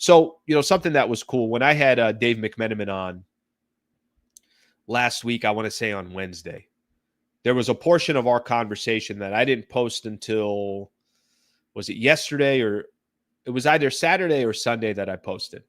So, something that was cool when I had Dave McMenamin on last week, I want to say on Wednesday, there was a portion of our conversation that I didn't post until, was it yesterday, or it was either Saturday or Sunday that I posted,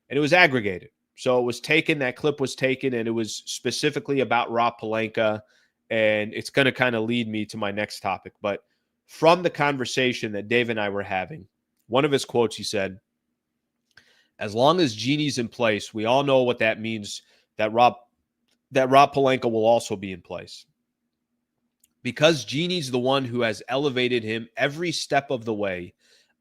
and it was aggregated. So it was taken, that clip was taken, and it was specifically about Rob Pelinka, and it's going to kind of lead me to my next topic. But from the conversation that Dave and I were having, one of his quotes, he said, as long as Genie's in place, we all know what that means, that Rob Pelinka will also be in place. Because Genie's the one who has elevated him every step of the way,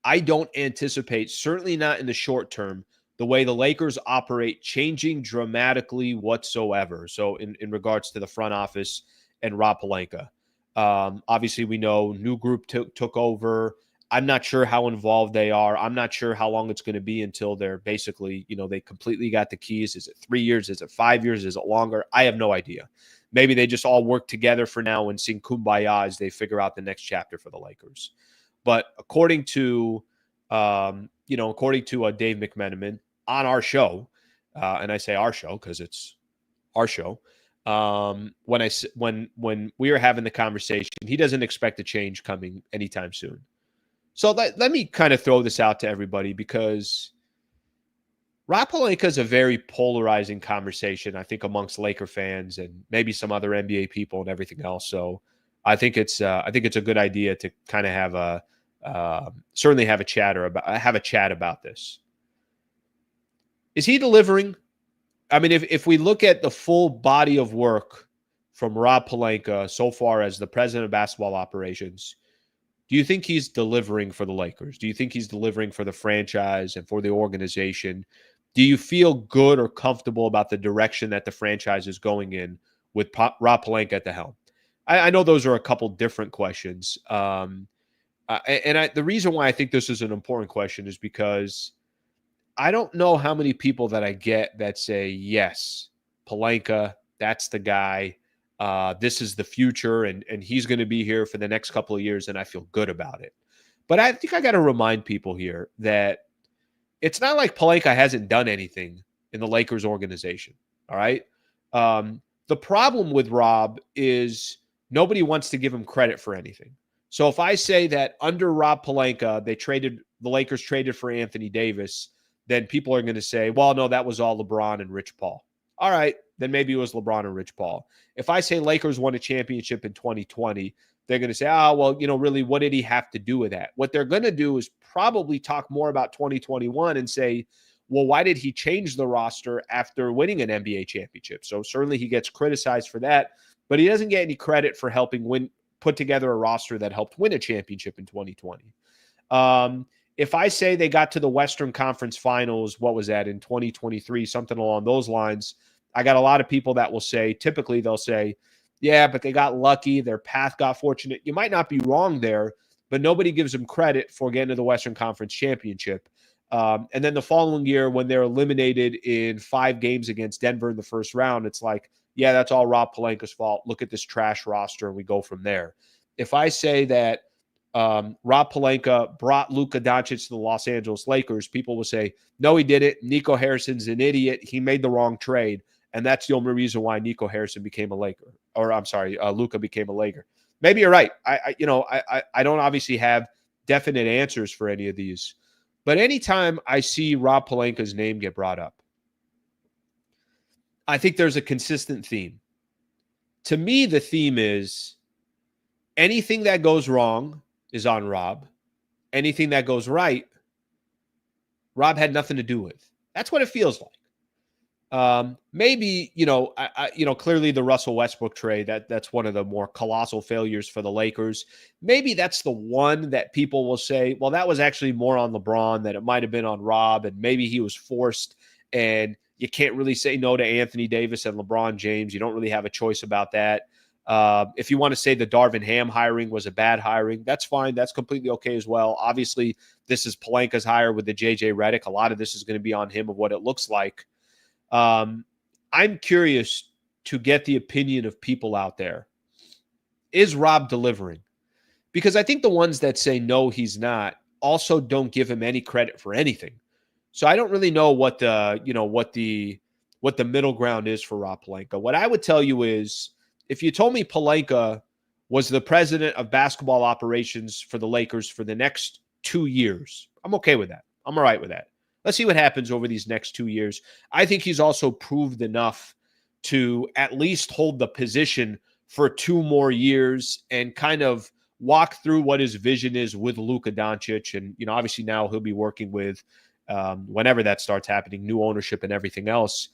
I don't anticipate, certainly not in the short term, the way the Lakers operate changing dramatically whatsoever. So in regards to the front office and Rob Pelinka. Obviously, we know new group took over. I'm not sure how involved they are. I'm not sure how long it's going to be until they're basically, they completely got the keys. Is it 3 years? Is it 5 years? Is it longer? I have no idea. Maybe they just all work together for now and sing kumbaya as they figure out the next chapter for the Lakers. But according to Dave McMenamin on our show, and I say our show because it's our show, when we were having the conversation, he doesn't expect a change coming anytime soon. So let me kind of throw this out to everybody, because Rob Pelinka is a very polarizing conversation, I think, amongst Laker fans and maybe some other NBA people and everything else. So I think it's a good idea to kind of have certainly have a chat about this. Is he delivering? I mean, if we look at the full body of work from Rob Pelinka so far as the president of basketball operations, do you think he's delivering for the Lakers? Do you think he's delivering for the franchise and for the organization? Do you feel good or comfortable about the direction that the franchise is going in with Rob Pelinka at the helm? I know those are a couple different questions. The reason why I think this is an important question is because I don't know how many people that I get that say, yes, Pelinka, that's the guy. This is the future, and he's going to be here for the next couple of years, and I feel good about it. But I think I got to remind people here that it's not like Pelinka hasn't done anything in the Lakers organization, all right? The problem with Rob is nobody wants to give him credit for anything. So if I say that under Rob Pelinka, the Lakers traded for Anthony Davis, then people are going to say, well, no, that was all LeBron and Rich Paul. All right, then maybe it was LeBron and Rich Paul. If I say Lakers won a championship in 2020, they're going to say, really, what did he have to do with that? What they're going to do is probably talk more about 2021 and say, well, why did he change the roster after winning an NBA championship? So certainly he gets criticized for that, but he doesn't get any credit for helping put together a roster that helped win a championship in 2020. If I say they got to the Western Conference Finals, what was that, in 2023, something along those lines, I got a lot of people that will say, typically they'll say, yeah, but they got lucky. Their path got fortunate. You might not be wrong there, but nobody gives them credit for getting to the Western Conference Championship. And then the following year, when they're eliminated in 5 games against Denver in the first round, it's like, yeah, that's all Rob Pelinka's fault. Look at this trash roster, and we go from there. If I say that Rob Pelinka brought Luka Doncic to the Los Angeles Lakers, people will say, no, he did it. Nico Harrison's an idiot. He made the wrong trade. And that's the only reason why Nico Harrison became a Laker. Or I'm sorry, Luka became a Laker. Maybe you're right. I don't obviously have definite answers for any of these. But anytime I see Rob Pelinka's name get brought up, I think there's a consistent theme. To me, the theme is anything that goes wrong is on Rob. Anything that goes right, Rob had nothing to do with. That's what it feels like. Maybe, clearly the Russell Westbrook trade, that's one of the more colossal failures for the Lakers. Maybe that's the one that people will say, well, that was actually more on LeBron than it might have been on Rob. And maybe he was forced, and you can't really say no to Anthony Davis and LeBron James. You don't really have a choice about that. If you want to say the Darvin Ham hiring was a bad hiring, that's fine. That's completely okay as well. Obviously, this is Pelinka's hire with the JJ Redick. A lot of this is going to be on him of what it looks like. I'm curious to get the opinion of people out there. Is Rob delivering? Because I think the ones that say no, he's not, also don't give him any credit for anything. So I don't really know what the middle ground is for Rob Pelinka. What I would tell you is, if you told me Pelinka was the president of basketball operations for the Lakers for the next 2 years, I'm okay with that. I'm all right with that. Let's see what happens over these next 2 years. I think he's also proved enough to at least hold the position for 2 more years and kind of walk through what his vision is with Luka Doncic. And, obviously now he'll be working with, whenever that starts happening, new ownership and everything else.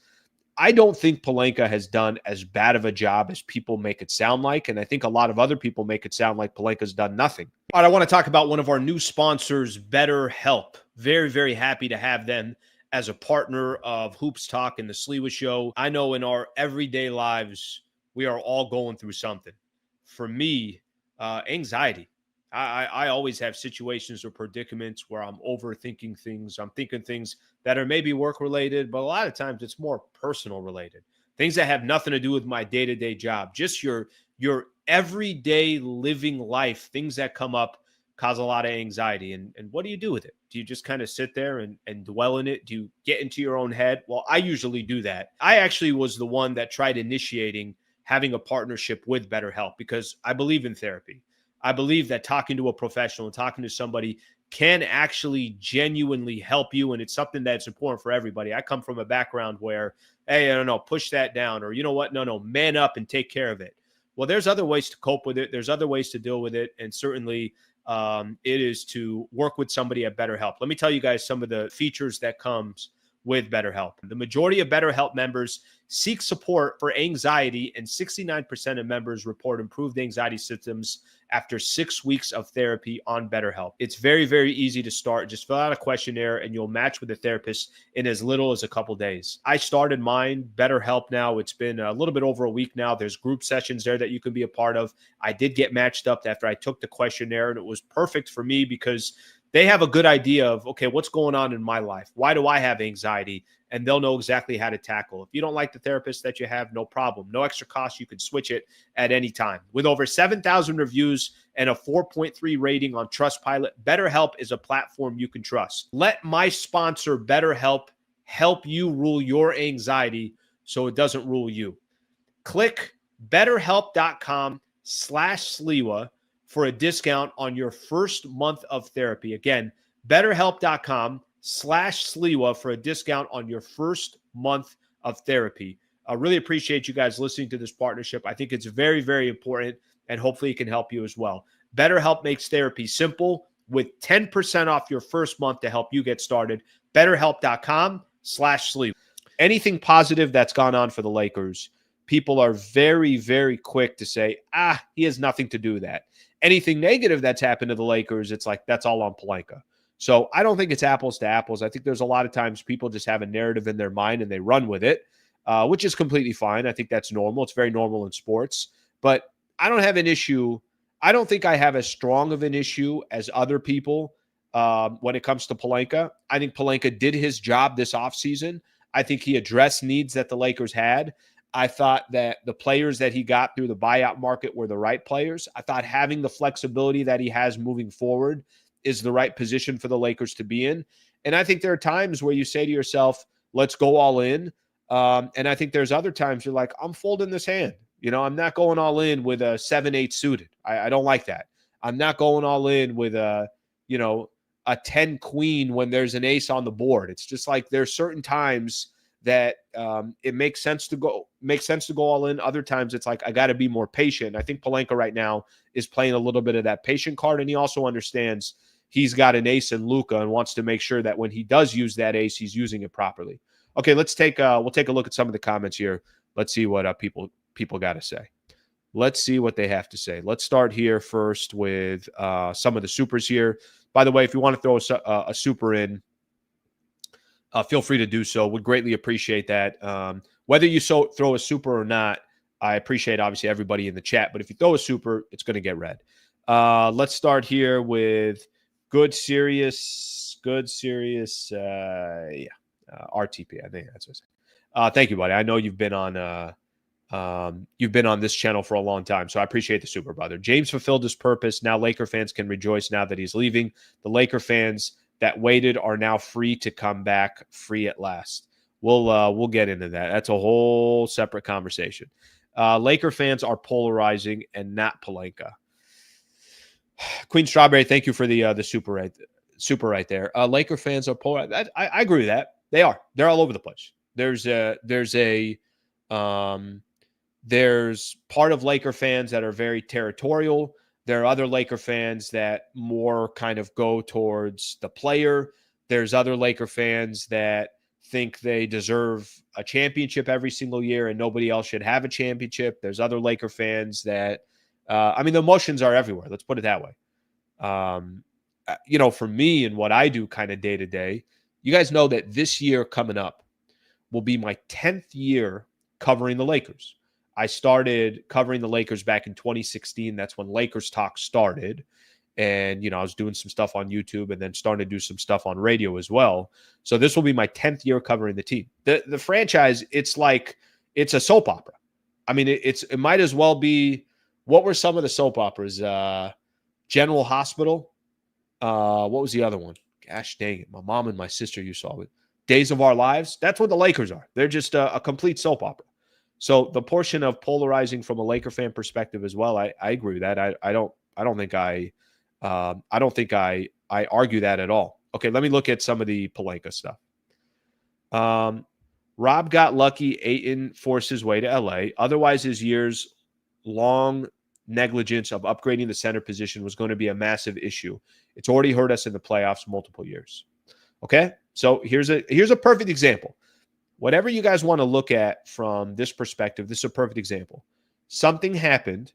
I don't think Pelinka has done as bad of a job as people make it sound like. And I think a lot of other people make it sound like Pelinka's done nothing. All right, I want to talk about one of our new sponsors, BetterHelp. Very, very happy to have them as a partner of Hoops Talk and the Sliwa Show. I know in our everyday lives, we are all going through something. For me, anxiety. I always have situations or predicaments where I'm overthinking things. I'm thinking things that are maybe work related, but a lot of times it's more personal related. Things that have nothing to do with my day-to-day job. Just your everyday living life, things that come up cause a lot of anxiety. And what do you do with it? Do you just kind of sit there and dwell in it? Do you get into your own head? Well, I usually do that. I actually was the one that tried initiating having a partnership with BetterHelp because I believe in therapy. I believe that talking to a professional and talking to somebody can actually genuinely help you. And it's something that's important for everybody. I come from a background where, hey, I don't know, push that down, or you know what? No, man up and take care of it. Well, there's other ways to cope with it. There's other ways to deal with it. And certainly it is to work with somebody at BetterHelp. Let me tell you guys some of the features that comes with BetterHelp. The majority of BetterHelp members seek support for anxiety, and 69% of members report improved anxiety symptoms after 6 weeks of therapy on BetterHelp. It's very, very easy to start. Just fill out a questionnaire and you'll match with a therapist in as little as a couple days. I started mine, BetterHelp now. It's been a little bit over a week now. There's group sessions there that you can be a part of. I did get matched up after I took the questionnaire, and it was perfect for me because they have a good idea of, okay, what's going on in my life? Why do I have anxiety? And they'll know exactly how to tackle. If you don't like the therapist that you have, no problem. No extra cost. You can switch it at any time. With over 7,000 reviews and a 4.3 rating on Trustpilot, BetterHelp is a platform you can trust. Let my sponsor, BetterHelp, help you rule your anxiety so it doesn't rule you. Click betterhelp.com/Sliwa for a discount on your first month of therapy. Again, betterhelp.com/Sliwa for a discount on your first month of therapy. I really appreciate you guys listening to this partnership. I think it's very, very important, and hopefully it can help you as well. BetterHelp makes therapy simple with 10% off your first month to help you get started. betterhelp.com/Sliwa. Anything positive that's gone on for the Lakers, people are very, very quick to say, he has nothing to do with that. Anything negative that's happened to the Lakers, it's like, that's all on Pelinka. So I don't think it's apples to apples. I think there's a lot of times people just have a narrative in their mind and they run with it, which is completely fine. I think that's normal. It's very normal in sports. But I don't have an issue. I don't think I have as strong of an issue as other people when it comes to Pelinka. I think Pelinka did his job this offseason. I think he addressed needs that the Lakers had. I thought that the players that he got through the buyout market were the right players. I thought having the flexibility that he has moving forward is the right position for the Lakers to be in. And I think there are times where you say to yourself, let's go all in. And I think there's other times you're like, I'm folding this hand. I'm not going all in with a 7-8 suited. I don't like that. I'm not going all in with a 10 queen when there's an ace on the board. It's just like there's certain times that it makes sense to go all in. Other times it's like, I got to be more patient. I think Pelinka right now is playing a little bit of that patient card, and he also understands he's got an ace in Luka and wants to make sure that when he does use that ace, he's using it properly. Okay, we'll take a look at some of the comments here. Let's see what people got to say. Let's see what they have to say. Let's start here first with some of the supers here. By the way, if you want to throw a super in, feel free to do so. Would greatly appreciate that. Whether you throw a super or not, I appreciate obviously everybody in the chat. But if you throw a super, it's going to get read. Let's start here with Good Serious. RTP. I think that's what I say. Thank you, buddy. I know you've been on this channel for a long time, so I appreciate the super, brother. James fulfilled his purpose. Now Laker fans can rejoice now that he's leaving. The Laker fans that waited are now free to come back free at last. We'll get into that. That's a whole separate conversation. Laker fans are polarizing and not Pelinka. Queen Strawberry, thank you for the super right there. Laker fans are polarized. I agree with that. They are. They're all over the place. There's part of Laker fans that are very territorial. There are other Laker fans that more kind of go towards the player. There's other Laker fans that think they deserve a championship every single year and nobody else should have a championship. There's other Laker fans that, the emotions are everywhere. Let's put it that way. For me and what I do kind of day to day, you guys know that this year coming up will be my 10th year covering the Lakers. I started covering the Lakers back in 2016. That's when Lakers Talk started. And, I was doing some stuff on YouTube and then starting to do some stuff on radio as well. So this will be my 10th year covering the team. The franchise, it's a soap opera. It might as well be, what were some of the soap operas? General Hospital. What was the other one? Gosh dang it. My mom and my sister used to all it. Days of Our Lives. That's what the Lakers are. They're just a complete soap opera. So the portion of polarizing from a Laker fan perspective as well, I agree with that. I don't think I argue that at all. Okay, let me look at some of the Pelinka stuff. Rob got lucky. Ayton forced his way to LA. Otherwise, his years long negligence of upgrading the center position was going to be a massive issue. It's already hurt us in the playoffs multiple years. Okay, so here's a perfect example. Whatever you guys want to look at from this perspective, this is a perfect example. Something happened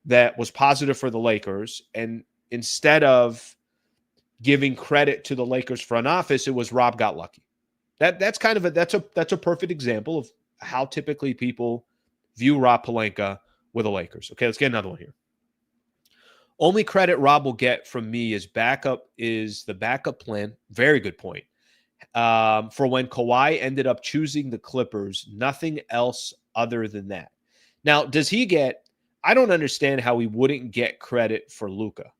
that was positive for the Lakers, and instead of giving credit to the Lakers front office, it was Rob got lucky. That's a perfect example of how typically people view Rob Pelinka with the Lakers. Okay, let's get another one here. Only credit Rob will get from me is the backup plan. Very good point. For when Kawhi ended up choosing the Clippers, nothing else other than that. Now, I don't understand how he wouldn't get credit for Luka.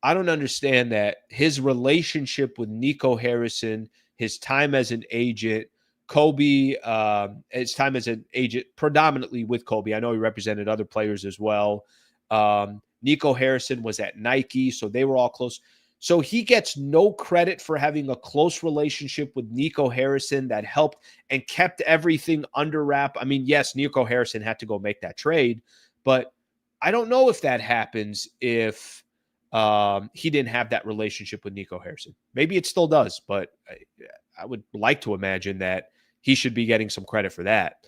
I don't understand that his relationship with Nico Harrison, his time as an agent, Kobe, his time as an agent predominantly with Kobe. I know he represented other players as well. Nico Harrison was at Nike, so they were all close. So he gets no credit for having a close relationship with Nico Harrison that helped and kept everything under wrap. Yes, Nico Harrison had to go make that trade, but I don't know if that happens if he didn't have that relationship with Nico Harrison. Maybe it still does, but I would like to imagine that he should be getting some credit for that.